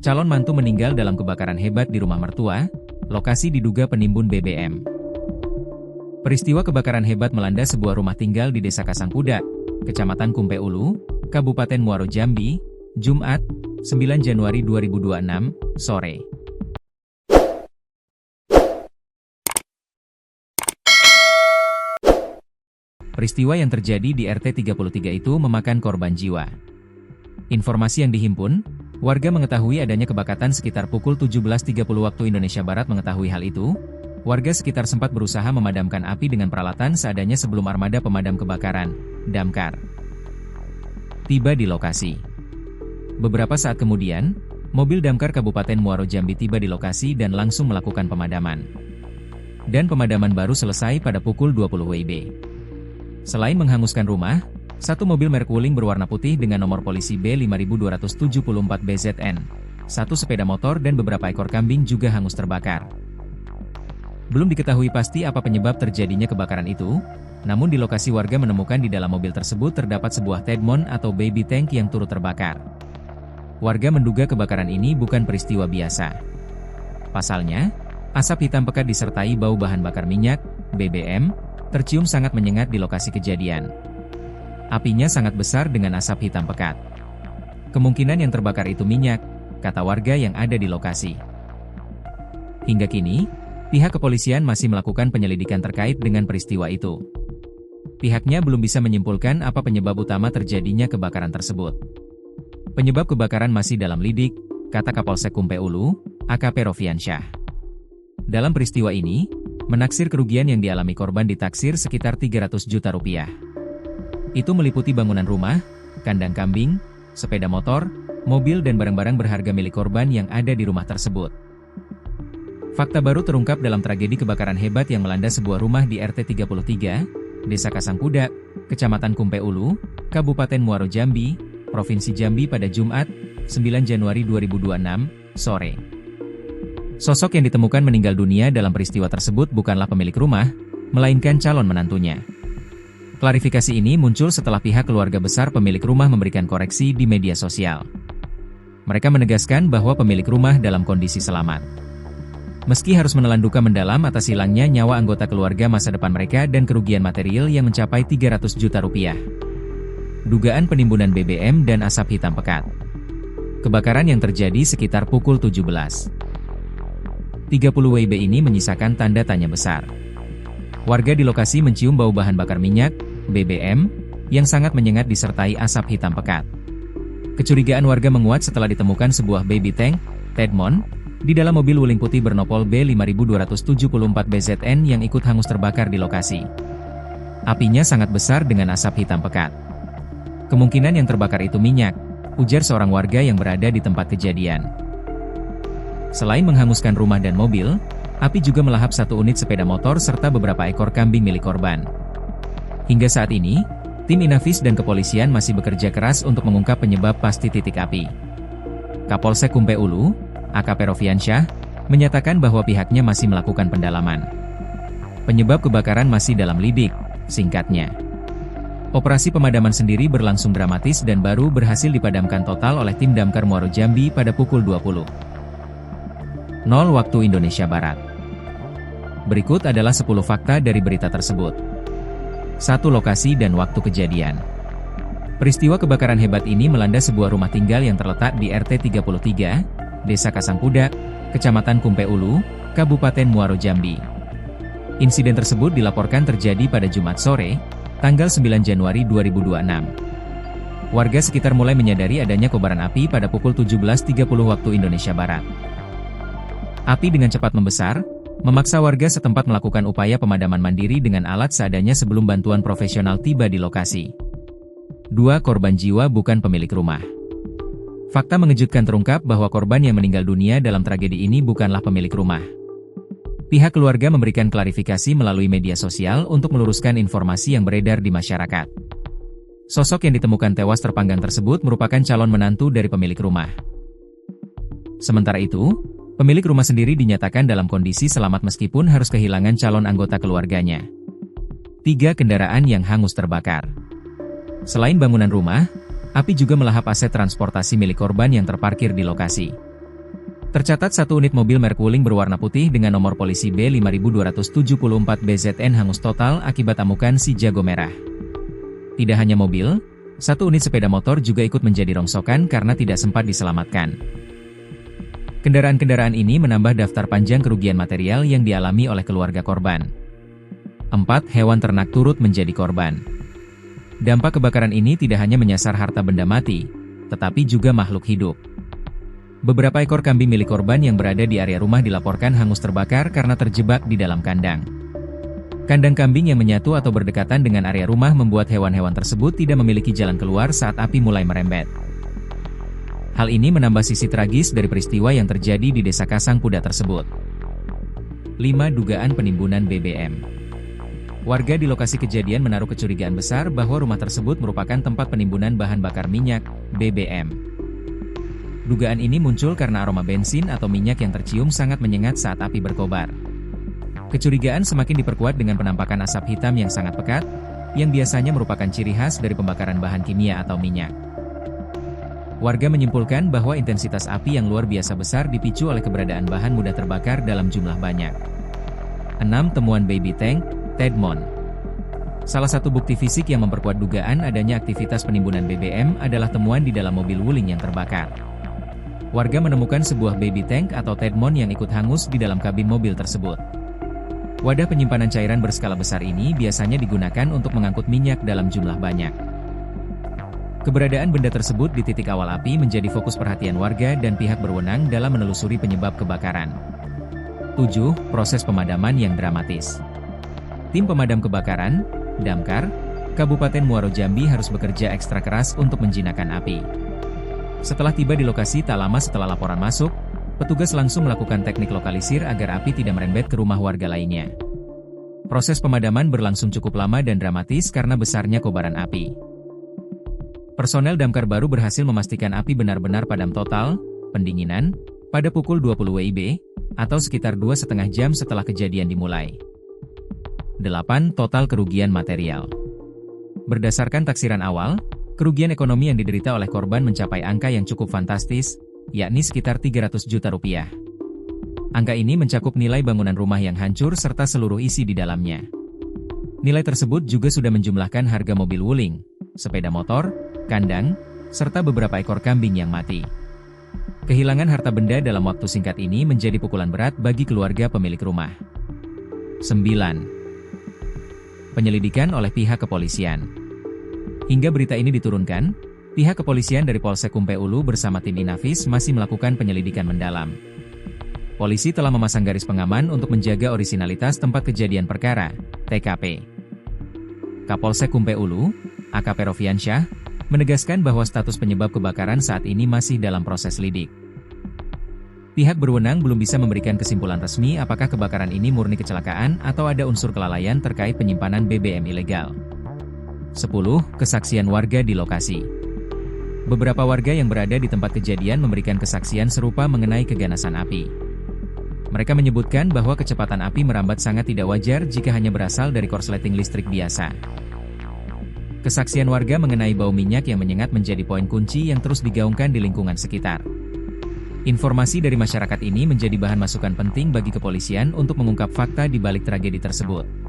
calon mantu meninggal dalam kebakaran hebat di rumah mertua, lokasi diduga penimbun BBM. Peristiwa kebakaran hebat melanda sebuah rumah tinggal di Desa Kasangkuda, Kecamatan Kumpe Ulu, Kabupaten Muaro Jambi, Jumat, 9 Januari 2026, sore. Peristiwa yang terjadi di RT 33 itu memakan korban jiwa. Informasi yang dihimpun, warga mengetahui adanya kebakaran sekitar pukul 17.30 waktu Indonesia Barat. Mengetahui hal itu, warga sekitar sempat berusaha memadamkan api dengan peralatan seadanya sebelum armada pemadam kebakaran, damkar, tiba di lokasi. Beberapa saat kemudian, mobil damkar Kabupaten Muaro Jambi tiba di lokasi dan langsung melakukan pemadaman. Dan pemadaman baru selesai pada pukul 20 WIB. Selain menghanguskan rumah, satu mobil merek Wuling berwarna putih dengan nomor polisi B5274 BZN, satu sepeda motor dan beberapa ekor kambing juga hangus terbakar. Belum diketahui pasti apa penyebab terjadinya kebakaran itu, namun di lokasi warga menemukan di dalam mobil tersebut terdapat sebuah Tedmon atau baby tank yang turut terbakar. Warga menduga kebakaran ini bukan peristiwa biasa. Pasalnya, asap hitam pekat disertai bau bahan bakar minyak, BBM, tercium sangat menyengat di lokasi kejadian. Apinya sangat besar dengan asap hitam pekat. Kemungkinan yang terbakar itu minyak, kata warga yang ada di lokasi. Hingga kini, pihak kepolisian masih melakukan penyelidikan terkait dengan peristiwa itu. Pihaknya belum bisa menyimpulkan apa penyebab utama terjadinya kebakaran tersebut. Penyebab kebakaran masih dalam lidik, kata Kapolsek Kumpe Ulu, AKP Rofiansyah. Dalam peristiwa ini, menaksir kerugian yang dialami korban ditaksir sekitar 300 juta rupiah. Itu meliputi bangunan rumah, kandang kambing, sepeda motor, mobil dan barang-barang berharga milik korban yang ada di rumah tersebut. Fakta baru terungkap dalam tragedi kebakaran hebat yang melanda sebuah rumah di RT 33, Desa Kasangkuda, Kecamatan Kumpe Ulu, Kabupaten Muaro Jambi, Provinsi Jambi pada Jumat, 9 Januari 2026, sore. Sosok yang ditemukan meninggal dunia dalam peristiwa tersebut bukanlah pemilik rumah, melainkan calon menantunya. Klarifikasi ini muncul setelah pihak keluarga besar pemilik rumah memberikan koreksi di media sosial. Mereka menegaskan bahwa pemilik rumah dalam kondisi selamat. Meski harus menelan duka mendalam atas hilangnya nyawa anggota keluarga masa depan mereka dan kerugian material yang mencapai 300 juta rupiah. Dugaan penimbunan BBM dan asap hitam pekat. Kebakaran yang terjadi sekitar pukul 17.30 WIB ini menyisakan tanda tanya besar. Warga di lokasi mencium bau bahan bakar minyak, BBM, yang sangat menyengat disertai asap hitam pekat. Kecurigaan warga menguat setelah ditemukan sebuah baby tank, Tedmon, di dalam mobil Wuling putih bernopol B5274 BZN yang ikut hangus terbakar di lokasi. Apinya sangat besar dengan asap hitam pekat. Kemungkinan yang terbakar itu minyak, ujar seorang warga yang berada di tempat kejadian. Selain menghanguskan rumah dan mobil, api juga melahap satu unit sepeda motor serta beberapa ekor kambing milik korban. Hingga saat ini, tim Inavis dan kepolisian masih bekerja keras untuk mengungkap penyebab pasti titik api. Kapolsek Kumpe Ulu, AKP Rofiansyah, menyatakan bahwa pihaknya masih melakukan pendalaman. Penyebab kebakaran masih dalam lidik, singkatnya. Operasi pemadaman sendiri berlangsung dramatis dan baru berhasil dipadamkan total oleh tim damkar Muaro Jambi pada pukul 20.00 waktu Indonesia Barat. Berikut adalah 10 fakta dari berita tersebut. 1. Lokasi dan waktu kejadian. Peristiwa kebakaran hebat ini melanda sebuah rumah tinggal yang terletak di RT 33, Desa Kasangkuda, Kecamatan Kumpe Ulu, Kabupaten Muaro Jambi. Insiden tersebut dilaporkan terjadi pada Jumat sore, tanggal 9 Januari 2026. Warga sekitar mulai menyadari adanya kobaran api pada pukul 17.30 waktu Indonesia Barat. Api dengan cepat membesar, memaksa warga setempat melakukan upaya pemadaman mandiri dengan alat seadanya sebelum bantuan profesional tiba di lokasi. 2. Korban jiwa bukan pemilik rumah. Fakta mengejutkan terungkap bahwa korban yang meninggal dunia dalam tragedi ini bukanlah pemilik rumah. Pihak keluarga memberikan klarifikasi melalui media sosial untuk meluruskan informasi yang beredar di masyarakat. Sosok yang ditemukan tewas terpanggang tersebut merupakan calon menantu dari pemilik rumah. Sementara itu, pemilik rumah sendiri dinyatakan dalam kondisi selamat meskipun harus kehilangan calon anggota keluarganya. 3. Kendaraan yang hangus terbakar. Selain bangunan rumah, api juga melahap aset transportasi milik korban yang terparkir di lokasi. Tercatat satu unit mobil merek Wuling berwarna putih dengan nomor polisi B5274 BZN hangus total akibat amukan si jago merah. Tidak hanya mobil, satu unit sepeda motor juga ikut menjadi rongsokan karena tidak sempat diselamatkan. Kendaraan-kendaraan ini menambah daftar panjang kerugian material yang dialami oleh keluarga korban. 4 hewan ternak turut menjadi korban. Dampak kebakaran ini tidak hanya menyasar harta benda mati, tetapi juga makhluk hidup. Beberapa ekor kambing milik korban yang berada di area rumah dilaporkan hangus terbakar karena terjebak di dalam kandang. Kandang kambing yang menyatu atau berdekatan dengan area rumah membuat hewan-hewan tersebut tidak memiliki jalan keluar saat api mulai merembet. Hal ini menambah sisi tragis dari peristiwa yang terjadi di Desa Kasangkuda tersebut. 5 dugaan penimbunan BBM. Warga di lokasi kejadian menaruh kecurigaan besar bahwa rumah tersebut merupakan tempat penimbunan bahan bakar minyak, BBM. Dugaan ini muncul karena aroma bensin atau minyak yang tercium sangat menyengat saat api berkobar. Kecurigaan semakin diperkuat dengan penampakan asap hitam yang sangat pekat, yang biasanya merupakan ciri khas dari pembakaran bahan kimia atau minyak. Warga menyimpulkan bahwa intensitas api yang luar biasa besar dipicu oleh keberadaan bahan mudah terbakar dalam jumlah banyak. 6 temuan baby tank, Tedmon. Salah satu bukti fisik yang memperkuat dugaan adanya aktivitas penimbunan BBM adalah temuan di dalam mobil Wuling yang terbakar. Warga menemukan sebuah baby tank atau Tedmon yang ikut hangus di dalam kabin mobil tersebut. Wadah penyimpanan cairan berskala besar ini biasanya digunakan untuk mengangkut minyak dalam jumlah banyak. Keberadaan benda tersebut di titik awal api menjadi fokus perhatian warga dan pihak berwenang dalam menelusuri penyebab kebakaran. 7. Proses pemadaman yang dramatis. Tim pemadam kebakaran, Damkar, Kabupaten Muaro Jambi harus bekerja ekstra keras untuk menjinakkan api. Setelah tiba di lokasi tak lama setelah laporan masuk, petugas langsung melakukan teknik lokalisir agar api tidak merembet ke rumah warga lainnya. Proses pemadaman berlangsung cukup lama dan dramatis karena besarnya kobaran api. Personel Damkar baru berhasil memastikan api benar-benar padam total, pendinginan, pada pukul 20 WIB, atau sekitar 2,5 jam setelah kejadian dimulai. 8 total kerugian material. Berdasarkan taksiran awal, kerugian ekonomi yang diderita oleh korban mencapai angka yang cukup fantastis, yakni sekitar 300 juta rupiah. Angka ini mencakup nilai bangunan rumah yang hancur serta seluruh isi di dalamnya. Nilai tersebut juga sudah menjumlahkan harga mobil Wuling, sepeda motor, kandang, serta beberapa ekor kambing yang mati. Kehilangan harta benda dalam waktu singkat ini menjadi pukulan berat bagi keluarga pemilik rumah. 9. Penyelidikan oleh pihak kepolisian. Hingga berita ini diturunkan, pihak kepolisian dari Polsek Kumpe Ulu bersama tim Inafis masih melakukan penyelidikan mendalam. Polisi telah memasang garis pengaman untuk menjaga orisinalitas tempat kejadian perkara, TKP. Kapolsek Kumpe Ulu, AKP Rofiansyah, menegaskan bahwa status penyebab kebakaran saat ini masih dalam proses lidik. Pihak berwenang belum bisa memberikan kesimpulan resmi apakah kebakaran ini murni kecelakaan atau ada unsur kelalaian terkait penyimpanan BBM ilegal. 10. Kesaksian warga di lokasi. Beberapa warga yang berada di tempat kejadian memberikan kesaksian serupa mengenai keganasan api. Mereka menyebutkan bahwa kecepatan api merambat sangat tidak wajar jika hanya berasal dari korsleting listrik biasa. Kesaksian warga mengenai bau minyak yang menyengat menjadi poin kunci yang terus digaungkan di lingkungan sekitar. Informasi dari masyarakat ini menjadi bahan masukan penting bagi kepolisian untuk mengungkap fakta di balik tragedi tersebut.